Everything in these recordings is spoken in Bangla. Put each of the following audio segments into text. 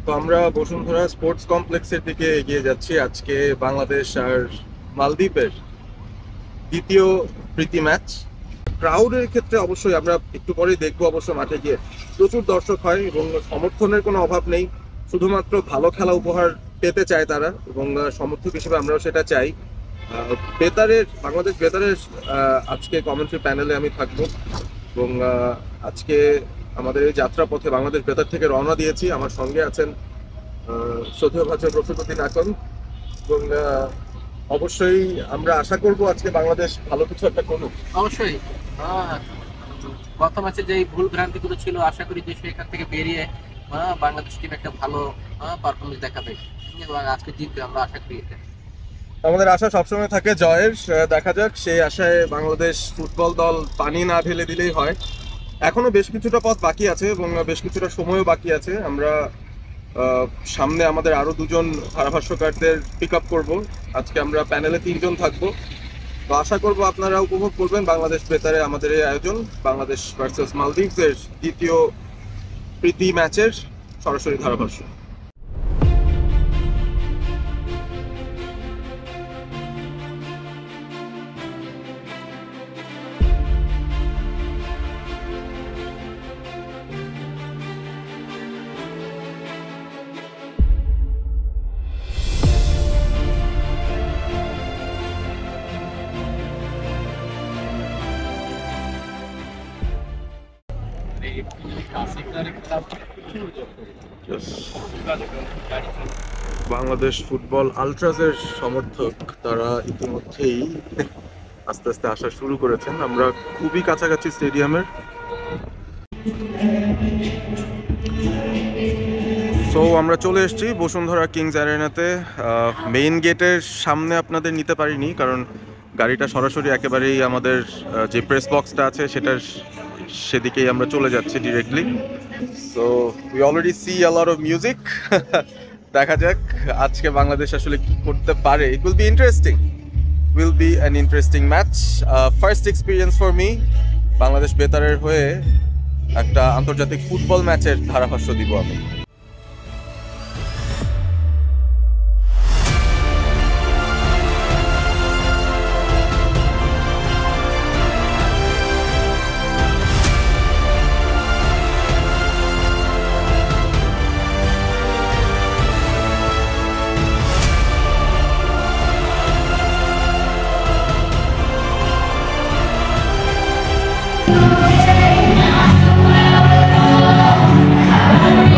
তো আমরা বসুন্ধরা স্পোর্টস কমপ্লেক্সের দিকে এগিয়ে যাচ্ছি। আজকে বাংলাদেশ আর মালদ্বীপের দ্বিতীয় প্রীতি ম্যাচ। ক্রাউডের ক্ষেত্রে অবশ্যই আমরা একটু পরেই দেখবো, অবশ্য মাঠে গিয়ে প্রচুর দর্শক হয় এবং সমর্থনের কোনো অভাব নেই। শুধুমাত্র ভালো খেলা উপহার পেতে চায় তারা, এবং সমর্থক হিসেবে আমরাও সেটা চাই। বাংলাদেশ বেতারের আজকে কমেন্ট্রি প্যানেলে আমি থাকবো, এবং আজকে আমাদের এই যাত্রা পথে বাংলাদেশ বেতার থেকে রওনা দিয়েছি। আমার সঙ্গে আছেন শ্রদ্ধেয় ভাষা রফিকুদ্দিন আকন, এবং অবশ্যই আমরা আশা করব আজকে বাংলাদেশ ভালো কিছু একটা করুক। অবশ্যই গত ম্যাচে যে ভুল ভ্রান্তিগুলো ছিল, আশা করি যে সেখান থেকে বেরিয়ে বাংলাদেশ টিম একটা ভালো পারফরমেন্স দেখাবে এবং আজকে জিতবে, আমরা আশা করি এটা। আমাদের আশা সবসময় থাকে জয়ের। দেখা যাক, সেই আশায় বাংলাদেশ ফুটবল দল পানি না ঢেলে দিলেই হয়। এখনো বেশ কিছুটা পথ বাকি আছে এবং বেশ কিছুটা সময়ও বাকি আছে। আমরা সামনে আমাদের আরো দুজন ধারাভাষ্যকারদের পিক আপ করবো। আজকে আমরা প্যানেলে 3 জন থাকবো। তো আশা করব আপনারা উপভোগ করবেন বাংলাদেশ বেতারে আমাদের এই আয়োজন, বাংলাদেশ ভার্সেস মালদ্বীপের দ্বিতীয় প্রীতি ম্যাচের সরাসরি ধারাভাষ্য। বাংলাদেশ ফুটবল আলট্রাজের সমর্থক তারা ইতিমধ্যেই আস্তে আস্তে আসা শুরু করেছেন। আমরা খুবই কাছাকাছি স্টেডিয়ামের। সো আমরা চলে এসেছি বসুন্ধরা কিংস অ্যারেনাতে। মেইন গেটের সামনে আপনাদের নিতে পারিনি, কারণ গাড়িটা সরাসরি একেবারেই আমাদের যে প্রেস বক্সটা আছে সেটার সেদিকেই আমরা চলে যাচ্ছি directly. So we already see a lot of music. দেখা যাক আজকে বাংলাদেশ আসলে কি করতে পারে। It will be interesting, will be an interesting match. First experience for me, Bangladesh বেতারের হয়ে একটা আন্তর্জাতিক ফুটবল ম্যাচের ধারাভাষ্য দিব আমি।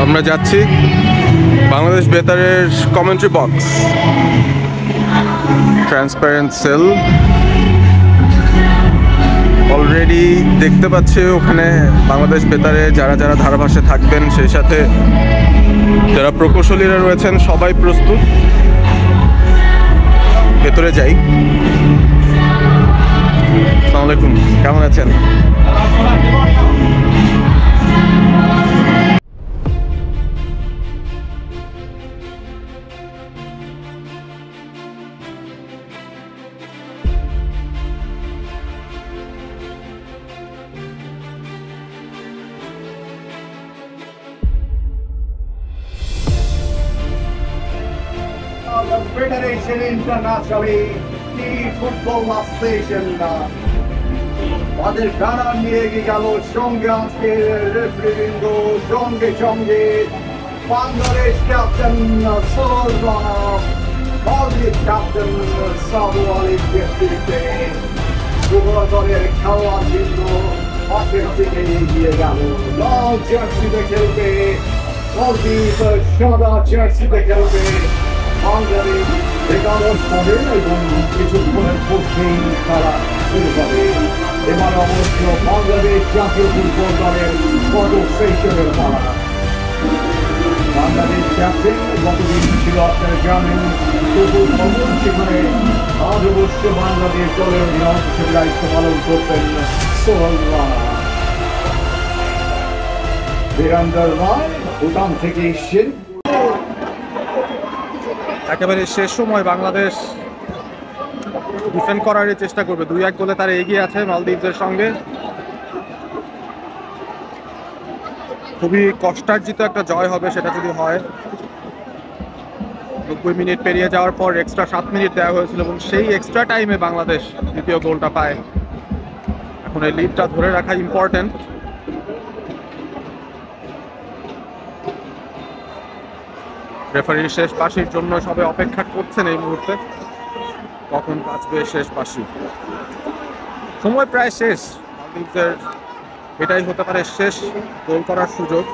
আমরা যাচ্ছি বাংলাদেশ বেতারের commentary box, transparent cell. Already দেখতে পাচ্ছি ওখানে বাংলাদেশ বেতারে যারা যারা ধারাভাষ্যে থাকবেন, সেই সাথে যারা প্রকৌশলীরা রয়েছেন, সবাই প্রস্তুত। ভেতরে যাই। আসসালামু আলাইকুম, কেমন আছেন? The Federation Internationally the Football Station তাদের কারা নিয়ে গেল সঙ্গে আজকে রেফারিবৃন্দ, সঙ্গে সঙ্গে বাংলাদেশ ক্যাপ্টেন সরল রানা, মালদ্বীপ ক্যাপ্টেন সাবু আলীর নেতৃত্বে উভয় দলের খেলোয়াড়বৃন্দ মাঠের দিকে এগিয়ে গেল। লাল জার্সিতে খেলবে মালদ্বীপ, সাদা জার্সিতে খেলবে বাংলাদেশ। একাদশ হবে এবং কিছুক্ষণের মধ্যেই তারা শুরু হবে। এবার অবশ্য বাংলাদেশ জাতীয় ফুটবল দলের পদক সেশনের পালা। বাংলাদেশ ক্যাপ্টেন গতদিন ছিল, আপনারা জানেন, তবুল ভবন, সেখানে আজ অবশ্য বাংলাদেশ দলের অধিনায়ক হিসেবে দায়িত্ব পালন করতেন সোহেল রানা। বীরেন্দ্র রায় ভুটান থেকে এসছেন। একেবারে শেষ সময় বাংলাদেশ ডিফেন্ড করার চেষ্টা করবে। 2-1 গোলে তারা এগিয়ে আছে মালদ্বীপের সঙ্গে। খুবই কষ্টার্জিত একটা জয় হবে সেটা যদি হয়। 90 মিনিট পেরিয়ে যাওয়ার পর এক্সট্রা 7 মিনিট দেওয়া হয়েছিল এবং সেই এক্সট্রা টাইমে বাংলাদেশ দ্বিতীয় গোলটা পায়। এখন এই লিডটা ধরে রাখা ইম্পর্টেন্ট। রেফারির শেষ বাঁশির জন্য সবাই অপেক্ষা করছেন এই মুহূর্তে, কখন বাজবে শেষ বাঁশি। সময় প্রায় শেষ, মালদ্বীপের এটাই হতে পারে শেষ গোল করার সুযোগ।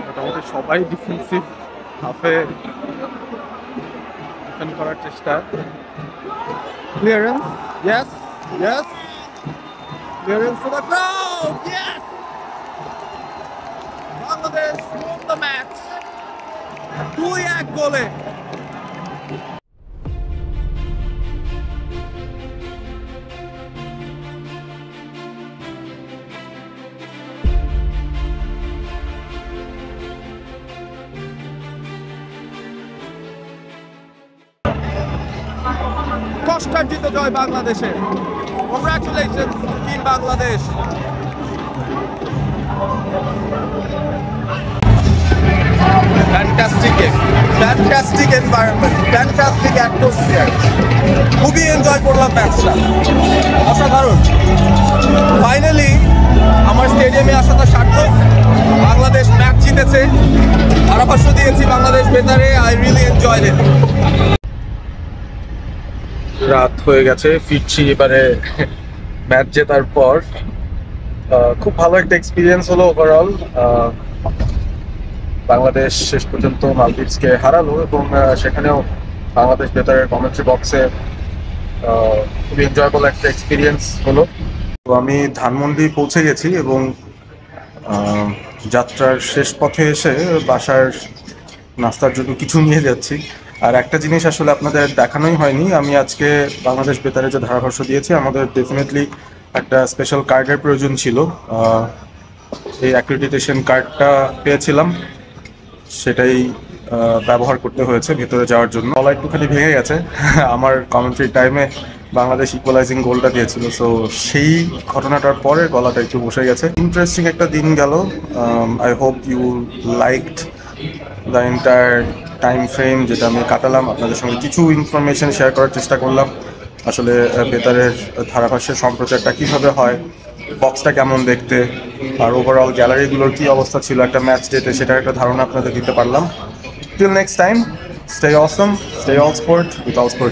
মোটামুটি সবাই ডিফেন্সিভ হাফে ডিফেন্ড করার চেষ্টা। Clearance, yes yes, clearance to the crowd, yes! Bangladesh won the match 2-1 গোলে। কষ্টার্জিত জয় বাংলাদেশের। Congratulations team Bangladesh. Fantastic game, fantastic environment, fantastic atmosphere. খুবই এনজয় করলাম ম্যাচটা, অসাধারণ। ফাইনালি আমার স্টেডিয়ামে আসাটা সার্থক। বাংলাদেশ ম্যাচ জিতেছে, ধারাভাষ্য দিয়েছি বাংলাদেশ বেতারে। আই রিয়েলি এনজয়েড ইট। রাত হয়ে গেছে, ফিরছি এবারে ম্যাচ জেতার পর। খুব ভালো একটা এক্সপিরিয়েন্স হলো ওভারঅল। বাংলাদেশ শেষ পর্যন্ত মালদ্বীপসকে হারালো এবং সেখানেও বাংলাদেশ বেতারের কমেন্ট্রি বক্সে খুবই এনজয়েবল একটা এক্সপিরিয়েন্স হলো। তো আমি ধানমন্ডি পৌঁছে গেছি এবং যাত্রার শেষ পথে এসে বাসার নাস্তার জন্য কিছু নিয়ে যাচ্ছি। আর একটা জিনিস আসলে আপনাদের দেখানোই হয়নি, আমি আজকে বাংলাদেশ বেতারে যে ধারাভাষ্য দিয়েছি, আমাদের ডেফিনেটলি একটা স্পেশাল কার্ডের প্রয়োজন ছিল। এই অ্যাক্রেডিটেশন কার্ডটা পেয়েছিলাম, সেটাই ব্যবহার করতে হয়েছে ভেতরে যাওয়ার জন্য। গলা একটুখানি ভেঙে গেছে, আমার কমেন্ট্রি টাইমে বাংলাদেশ ইকুয়ালাইজিং গোলটা দিয়েছিল, সো সেই ঘটনাটার পরে গলাটা একটু বসে গেছে। ইন্টারেস্টিং একটা দিন গেল। I hope you liked the entire time frame যেটা আমি কাটালাম। আপনাদের সঙ্গে কিছু ইনফরমেশন শেয়ার করার চেষ্টা করলাম, আসলে বেতারের ধারাভাষ্যের সম্প্রচারটা কীভাবে হয়, বক্সটা কেমন দেখতে, আর ওভারঅল গ্যালারিগুলোর কী অবস্থা ছিল একটা ম্যাচ ডেতে, সেটার একটা ধারণা আপনাদের দিতে পারলাম। Till next time, stay Assam, stay all sport with all sport.